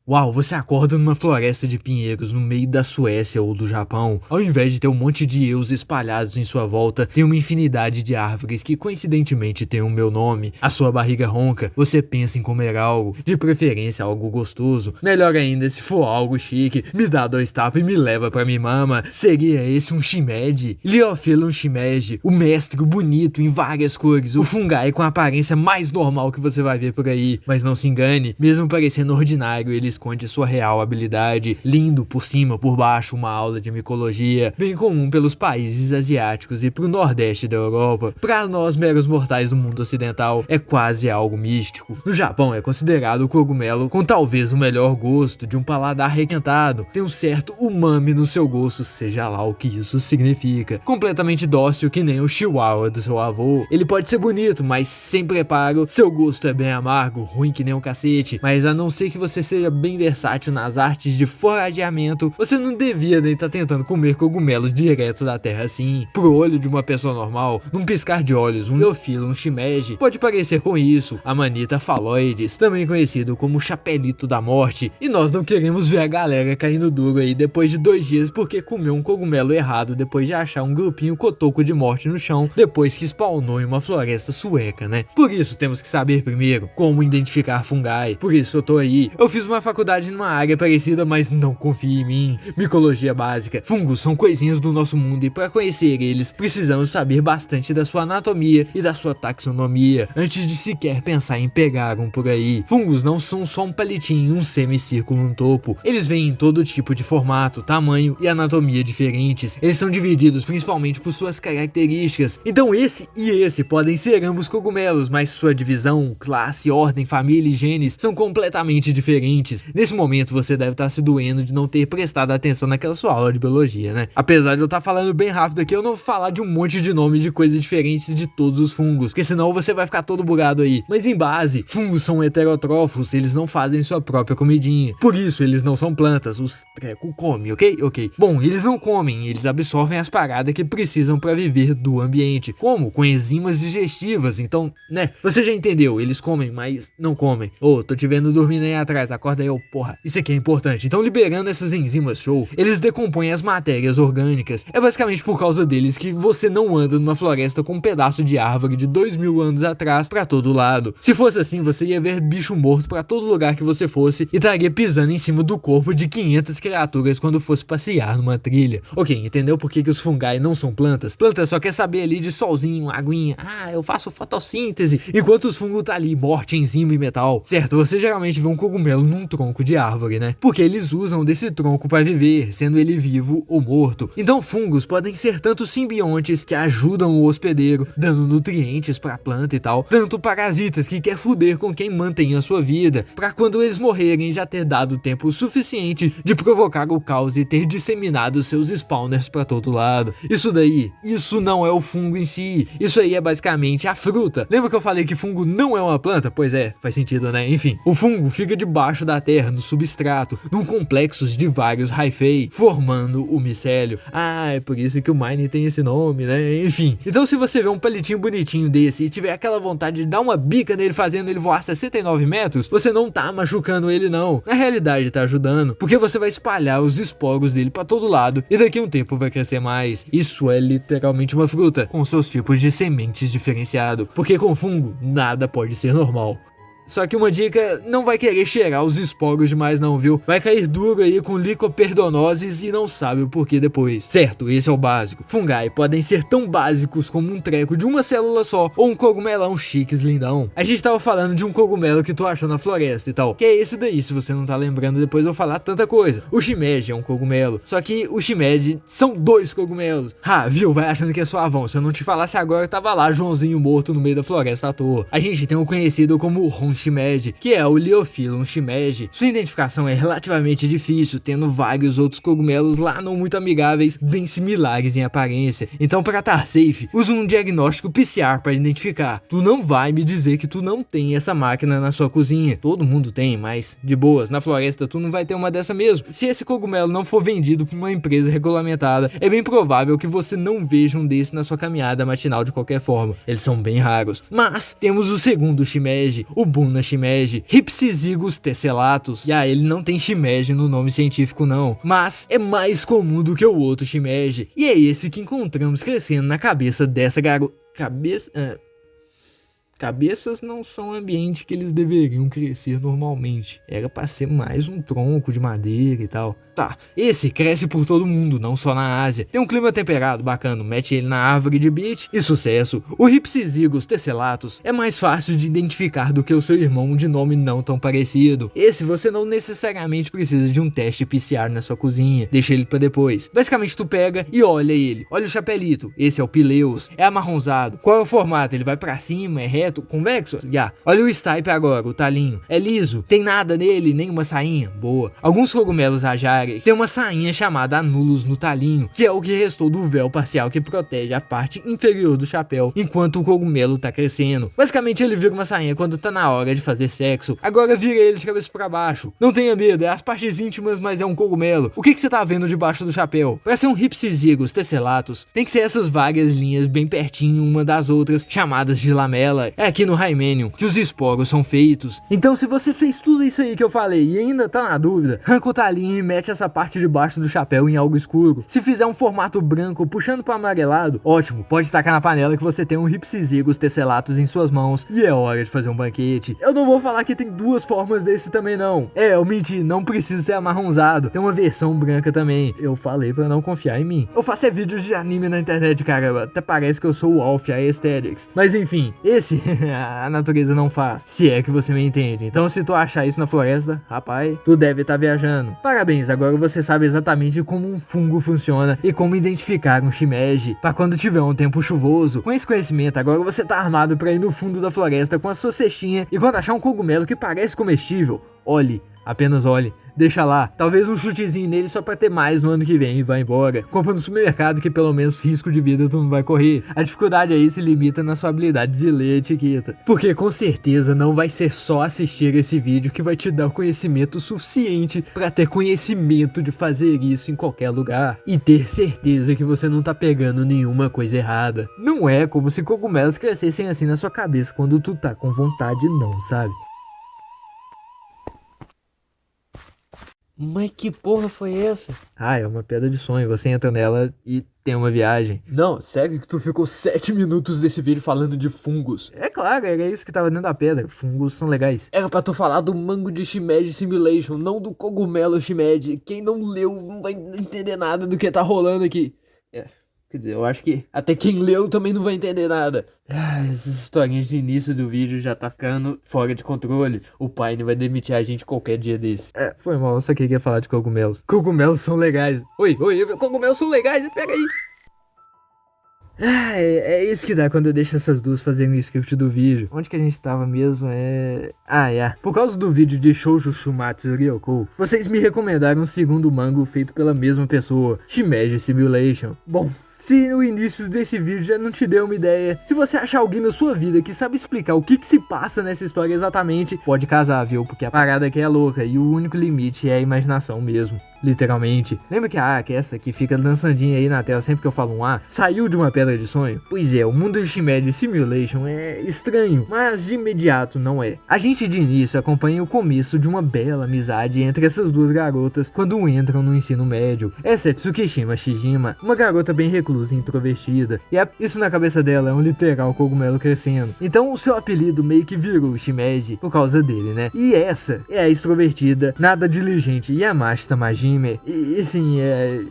Uau, você acorda numa floresta de pinheiros no meio da Suécia ou do Japão. Ao invés de ter um monte de eus espalhados em sua volta, tem uma infinidade de árvores que coincidentemente tem o meu nome. A sua barriga ronca, você pensa em comer algo, de preferência algo gostoso. Melhor ainda, se for algo chique, me dá 2 tapas e me leva pra minha mama. Seria esse um shimeji? Liophyllum shimeji, o mestre bonito em várias cores, o fungai com a aparência mais normal que você vai ver por aí. Mas não se engane, mesmo parecendo ordinário, ele esconde sua real habilidade. Lindo por cima, por baixo, uma aula de micologia, bem comum pelos países asiáticos e pro nordeste da Europa. Para nós meros mortais do mundo ocidental, é quase algo místico. No Japão é considerado o cogumelo com talvez o melhor gosto, de um paladar requintado. Tem um certo umami no seu gosto, seja lá o que isso significa. Completamente dócil que nem o chihuahua do seu avô. Ele pode ser bonito, mas sem preparo, seu gosto é bem amargo, ruim que nem um cacete. Mas a não ser que você seja bem versátil nas artes de forageamento, você não devia nem estar tentando comer cogumelos direto da terra assim. Pro olho de uma pessoa normal, num piscar de olhos, um Liophyllum shimeji pode parecer com isso, Amanita phalloides, também conhecido como chapelito da morte. E nós não queremos ver a galera caindo duro aí depois de 2 dias porque comeu um cogumelo errado depois de achar um grupinho cotoco de morte no chão depois que spawnou em uma floresta sueca, né? Por isso temos que saber primeiro como identificar fungai. Por isso eu tô aí. Eu fiz uma faculdade numa área parecida, mas não confie em mim. Micologia básica. Fungos são coisinhas do nosso mundo e para conhecer eles, precisamos saber bastante da sua anatomia e da sua taxonomia, antes de sequer pensar em pegar um por aí. Fungos não são só um palitinho e um semicírculo no topo. Eles vêm em todo tipo de formato, tamanho e anatomia diferentes. Eles são divididos principalmente por suas características. Então esse e esse podem ser ambos cogumelos, mas sua divisão, classe, ordem, família e genes são completamente diferentes. Nesse momento você deve estar se doendo de não ter prestado atenção naquela sua aula de biologia, né? Apesar de eu estar falando bem rápido aqui, eu não vou falar de um monte de nomes de coisas diferentes de todos os fungos, porque senão você vai ficar todo bugado aí. Mas em base, fungos são heterótrofos, eles não fazem sua própria comidinha. Por isso, eles não são plantas, os treco comem, ok? Ok. Bom, eles não comem, eles absorvem as paradas que precisam para viver do ambiente. Como? Com enzimas digestivas, então, né? Você já entendeu, eles comem, mas não comem. Ô, tô te vendo dormindo aí atrás, acorda aí, ô porra. Isso aqui é importante. Então, liberando essas enzimas show, eles decompõem as matérias orgânicas. É basicamente por causa deles que você não anda numa floresta com um pedaço de árvore de 2000 anos atrás pra todo lado. Se fosse assim, você ia ver bicho morto pra todo lugar que você fosse e estaria pisando em cima do corpo de 500 criaturas quando fosse passear numa trilha. Ok, entendeu por que os fungai não são plantas? Planta só quer saber ali de solzinho, aguinha. Ah, eu faço fotossíntese. Enquanto os fungos tá ali, morte, enzima e metal. Certo, você geralmente vê um cogumelo num tronco de árvore, né? Porque eles usam desse tronco para viver, sendo ele vivo ou morto. Então fungos podem ser tanto simbiontes que ajudam o hospedeiro, dando nutrientes para a planta e tal, tanto parasitas que quer foder com quem mantém a sua vida, para quando eles morrerem já ter dado tempo suficiente de provocar o caos e ter disseminado seus spawners para todo lado. Isso daí, isso não é o fungo em si, isso aí é basicamente a fruta. Lembra que eu falei que fungo não é uma planta? Pois é, faz sentido, né? Enfim, o fungo fica debaixo da terra, no substrato, num complexo de vários hyphae, formando o micélio. Ah, é por isso que o Mine tem esse nome, né? Enfim, então se você vê um palitinho bonitinho desse e tiver aquela vontade de dar uma bica nele fazendo ele voar 69 metros, você não tá machucando ele não. Na realidade tá ajudando, porque você vai espalhar os esporos dele pra todo lado e daqui a um tempo vai crescer mais. Isso é literalmente uma fruta, com seus tipos de sementes diferenciados, porque com fungo nada pode ser normal. Só que uma dica, não vai querer cheirar os esporos demais não, viu? Vai cair duro aí com licoperdonoses e não sabe o porquê depois. Certo, esse é o básico. Fungai podem ser tão básicos como um treco de uma célula só ou um cogumelão chiques lindão. A gente tava falando de um cogumelo que tu achou na floresta e tal, que é esse daí, se você não tá lembrando, depois eu vou falar tanta coisa. O shimeji é um cogumelo, só que o shimeji são 2 cogumelos. Ah, viu? Vai achando que é suavão. Se eu não te falasse agora, tava lá Joãozinho morto no meio da floresta à toa. A gente tem o conhecido como shimeji, que é o Liophyllum shimeji. Sua identificação é relativamente difícil, tendo vários outros cogumelos lá não muito amigáveis, bem similares em aparência. Então, para estar safe, usa um diagnóstico PCR para identificar. Tu não vai me dizer que tu não tem essa máquina na sua cozinha. Todo mundo tem, mas de boas, na floresta tu não vai ter uma dessa mesmo. Se esse cogumelo não for vendido por uma empresa regulamentada, é bem provável que você não veja um desse na sua caminhada matinal de qualquer forma. Eles são bem raros. Mas temos o segundo shimeji, o Sukuna shimeji, Hypsizygus tessellatus. E ele não tem shimeji no nome científico não, mas é mais comum do que o outro shimeji. E é esse que encontramos crescendo na cabeça dessa garota. Cabeças não são o ambiente que eles deveriam crescer normalmente. Era pra ser mais um tronco de madeira e tal. Tá, esse cresce por todo mundo, não só na Ásia. Tem um clima temperado, bacana, mete ele na árvore de beach e sucesso. O Hypsizygus tessellatus é mais fácil de identificar do que o seu irmão de nome não tão parecido. Esse você não necessariamente precisa de um teste PCR na sua cozinha, deixa ele pra depois. Basicamente tu pega e olha ele. Olha o chapelito, esse é o Pileus, é amarronzado. Qual é o formato? Ele vai pra cima, é reto, convexo? Olha o stipe agora, o talinho. É liso, tem nada nele, nenhuma sainha? Boa. Alguns cogumelos Ajari tem uma sainha chamada anulos no talinho, que é o que restou do véu parcial que protege a parte inferior do chapéu enquanto o cogumelo tá crescendo. Basicamente ele vira uma sainha quando tá na hora de fazer sexo. Agora vira ele de cabeça pra baixo. Não tenha medo, é as partes íntimas, mas é um cogumelo. O que você tá vendo debaixo do chapéu? Pra ser um Hypsizygus tessellatus, tem que ser essas várias linhas bem pertinho uma das outras, chamadas de lamela. É aqui no Hymenium que os esporos são feitos. Então se você fez tudo isso aí que eu falei e ainda tá na dúvida, arranca o talinho e mete essa parte de baixo do chapéu em algo escuro. Se fizer um formato branco puxando para amarelado, ótimo, pode tacar na panela que você tem um Hypsizygus tessellatus em suas mãos e é hora de fazer um banquete. Eu não vou falar que tem duas formas desse também não. Eu menti, não precisa ser amarronzado. Tem uma versão branca também. Eu falei pra não confiar em mim. Eu faço vídeos de anime na internet, cara. Até parece que eu sou o Alf, a Aesthetics. Mas enfim, esse a natureza não faz. Se é que você me entende. Então se tu achar isso na floresta, rapaz, tu deve estar viajando. Parabéns, agora você sabe exatamente como um fungo funciona e como identificar um shimeji para quando tiver um tempo chuvoso. Com esse conhecimento, agora você tá armado para ir no fundo da floresta com a sua cestinha e quando achar um cogumelo que parece comestível, olhe, apenas olhe. Deixa lá, talvez um chutezinho nele só pra ter mais no ano que vem e vai embora. Compra no supermercado que pelo menos risco de vida tu não vai correr. A dificuldade aí se limita na sua habilidade de ler a etiqueta. Porque com certeza não vai ser só assistir esse vídeo que vai te dar o conhecimento suficiente pra ter conhecimento de fazer isso em qualquer lugar. E ter certeza que você não tá pegando nenhuma coisa errada. Não é como se cogumelos crescessem assim na sua cabeça quando tu tá com vontade não, sabe? Mas que porra foi essa? É uma pedra de sonho, você entra nela e tem uma viagem. Não, sério que tu ficou 7 minutos desse vídeo falando de fungos? É claro, era isso que tava dentro da pedra, fungos são legais. Era pra tu falar do mango de Shimeji Simulation, não do cogumelo Shimeji. Quem não leu não vai entender nada do que tá rolando aqui. Quer dizer, eu acho que até quem leu também não vai entender nada. Essas historinhas de início do vídeo já tá ficando fora de controle. O Pine vai demitir a gente qualquer dia desse. Foi mal, eu só queria falar de cogumelos. Cogumelos são legais. Oi, cogumelos são legais, pega aí. É isso que dá quando eu deixo essas duas fazerem o script do vídeo. Onde que a gente tava mesmo? Por causa do vídeo de Shoujo Shumatsu Ryoko, vocês me recomendaram um segundo manga feito pela mesma pessoa, Shimeji Simulation. Bom, se no início desse vídeo já não te deu uma ideia, se você achar alguém na sua vida que sabe explicar o que se passa nessa história exatamente, pode casar, viu? Porque a parada aqui é louca e o único limite é a imaginação mesmo. Literalmente. Lembra que a que essa que fica dançandinha aí na tela sempre que eu falo um saiu de uma pedra de sonho? Pois é, o mundo de Shimeji Simulation é estranho, mas de imediato não é. A gente de início acompanha o começo de uma bela amizade entre essas duas garotas quando entram no ensino médio. Essa é Tsukishima Shijima, uma garota bem reclusa e introvertida, e isso na cabeça dela é um literal cogumelo crescendo. Então o seu apelido meio que virou Shimeji por causa dele, né? E essa é a extrovertida, nada diligente Yamashita Majima. E sim,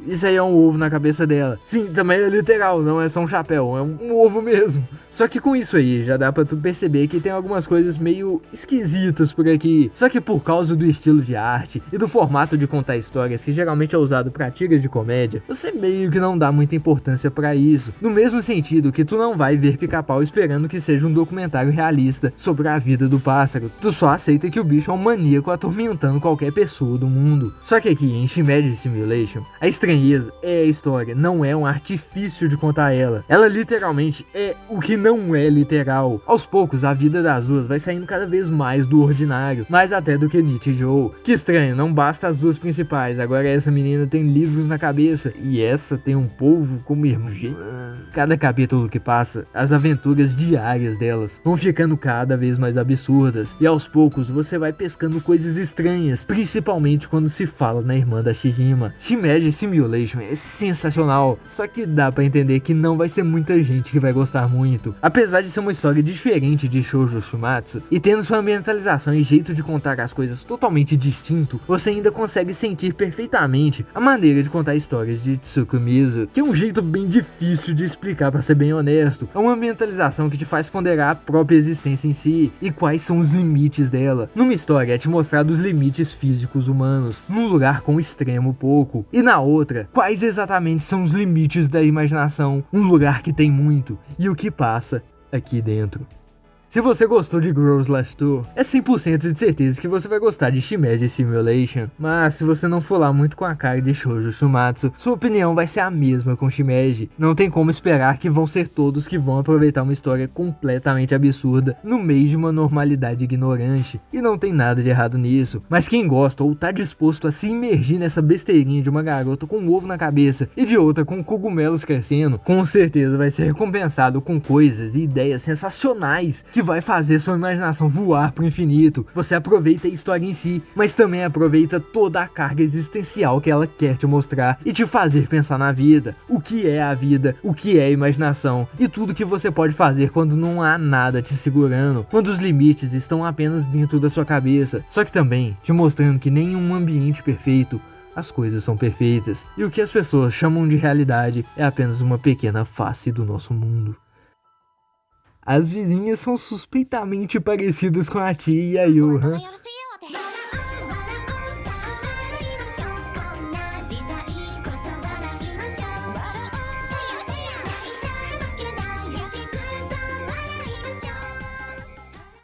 isso aí é um ovo na cabeça dela. Sim, também é literal, não é só um chapéu, é um ovo mesmo. Só que com isso aí, já dá pra tu perceber que tem algumas coisas meio esquisitas por aqui. Só que por causa do estilo de arte e do formato de contar histórias que geralmente é usado pra tiras de comédia, você meio que não dá muita importância pra isso. No mesmo sentido que tu não vai ver Pica-Pau esperando que seja um documentário realista sobre a vida do pássaro. Tu só aceita que o bicho é um maníaco atormentando qualquer pessoa do mundo. Só que aqui em em Shimeji Simulation, a estranheza é a história, não é um artifício de contar ela. Ela literalmente é o que não é literal. Aos poucos, a vida das duas vai saindo cada vez mais do ordinário, mais até do que Nichijou. Que estranho, não basta as duas principais, agora essa menina tem livros na cabeça, e essa tem um povo como irmão. Cada capítulo que passa, as aventuras diárias delas vão ficando cada vez mais absurdas, e aos poucos você vai pescando coisas estranhas, principalmente quando se fala na irmã da Shihima. Shimeji Simulation é sensacional, só que dá pra entender que não vai ser muita gente que vai gostar muito. Apesar de ser uma história diferente de Shoujo Shumatsu, e tendo sua ambientalização e jeito de contar as coisas totalmente distinto, você ainda consegue sentir perfeitamente a maneira de contar histórias de Tsukumizu, que é um jeito bem difícil de explicar, pra ser bem honesto. É uma ambientalização que te faz ponderar a própria existência em si, e quais são os limites dela. Numa história é te mostrar os limites físicos humanos, num lugar com extremo pouco, e na outra, quais exatamente são os limites da imaginação, um lugar que tem muito, e o que passa aqui dentro. Se você gostou de Girls Last Tour, é 100% de certeza que você vai gostar de Shimeji Simulation, mas se você não for lá muito com a cara de Shoujo Shumatsu, sua opinião vai ser a mesma com Shimeji. Não tem como esperar que vão ser todos que vão aproveitar uma história completamente absurda no meio de uma normalidade ignorante, e não tem nada de errado nisso, mas quem gosta ou tá disposto a se imergir nessa besteirinha de uma garota com um ovo na cabeça e de outra com cogumelos crescendo, com certeza vai ser recompensado com coisas e ideias sensacionais que vai fazer sua imaginação voar pro infinito. Você aproveita a história em si, mas também aproveita toda a carga existencial que ela quer te mostrar e te fazer pensar na vida, o que é a vida, o que é a imaginação e tudo que você pode fazer quando não há nada te segurando, quando os limites estão apenas dentro da sua cabeça, só que também te mostrando que nem em um ambiente perfeito as coisas são perfeitas, e o que as pessoas chamam de realidade é apenas uma pequena face do nosso mundo. As vizinhas são suspeitamente parecidas com a tia e a Yuhan.